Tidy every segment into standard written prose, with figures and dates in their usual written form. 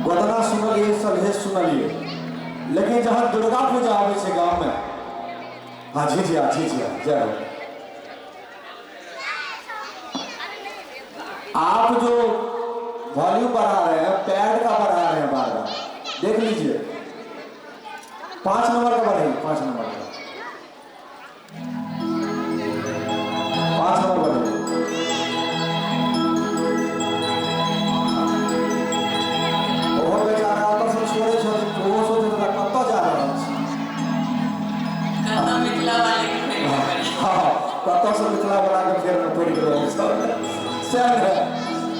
गोदना सुनलिए सलहे सुनलिए, लेकिन जहाँ दुर्गा पूजा आवे छे गांव में, हाँ जी जी जय हो। आप जो वॉल्यूम बढ़ा रहे हैं, पैड का बढ़ा रहे हैं बार बार, देख लीजिए 5 नंबर का बढ़ाइए, 5 नंबर का, 5 नंबर बढ़ाइए। वो बेचारा तो सब छोड़े छोड़े वो सोचे तो कब जा रहा है, कत्ता मिथिला वाले के फेर में पड़ी। हाँ कब से मिथिला वाला के फेर में पड़ी गए सर है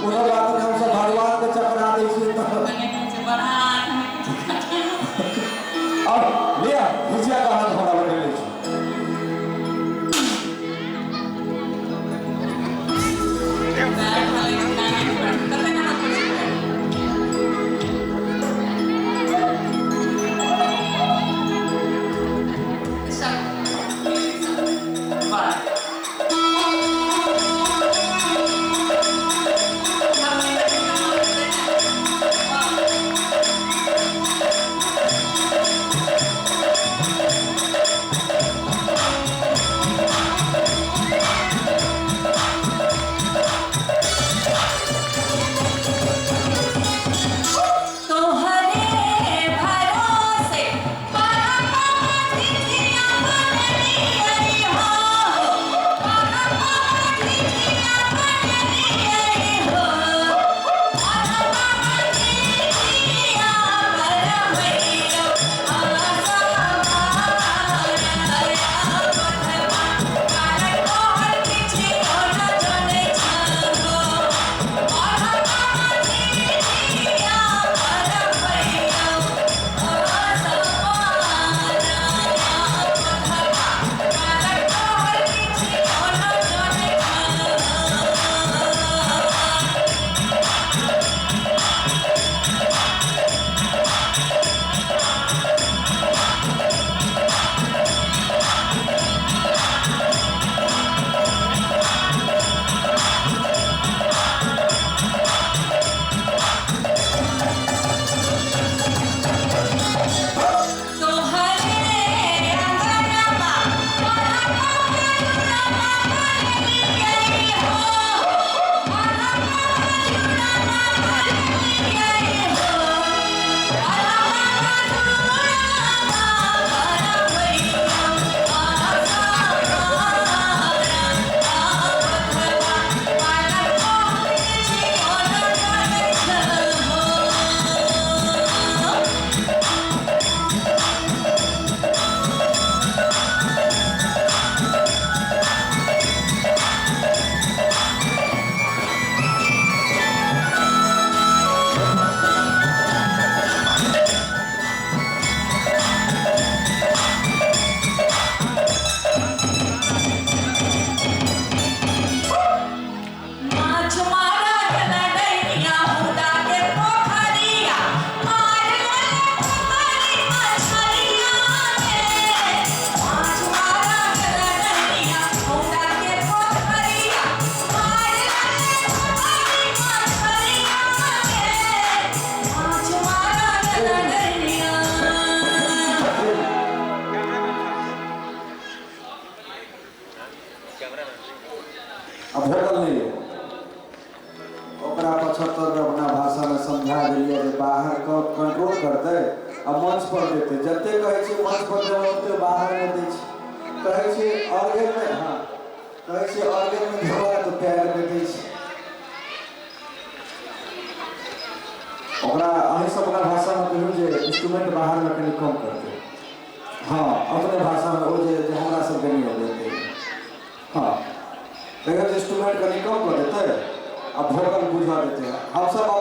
कोनो बात नहीं, हम सब भगवान के चकरा दै छी तो अब लिया भुजिया का हाथ हमरा बने ले छी। अब होटल नहीं है ओकरा 75 अपना भाषा में समझा दिए जे बाहर का कंट्रोल करते अब मंच पर देते, जते कहे छे मंच पर देबो ओते बाहर में दै छी, कहे छे ऑर्गन में, हां कहे छे ऑर्गन में देबो तो पैर में दै छी, ओकरा अहि सब अपना भाषा में कहू जे इंस्ट्रूमेंट बाहर में कनी कम करते, हां अपने भाषा में ओ जे हमरा सब के नहीं देते, हां इंस्ट्रूमेंट कहीं कम कर देते, अब भोकल बुझा देते हैं हम सब।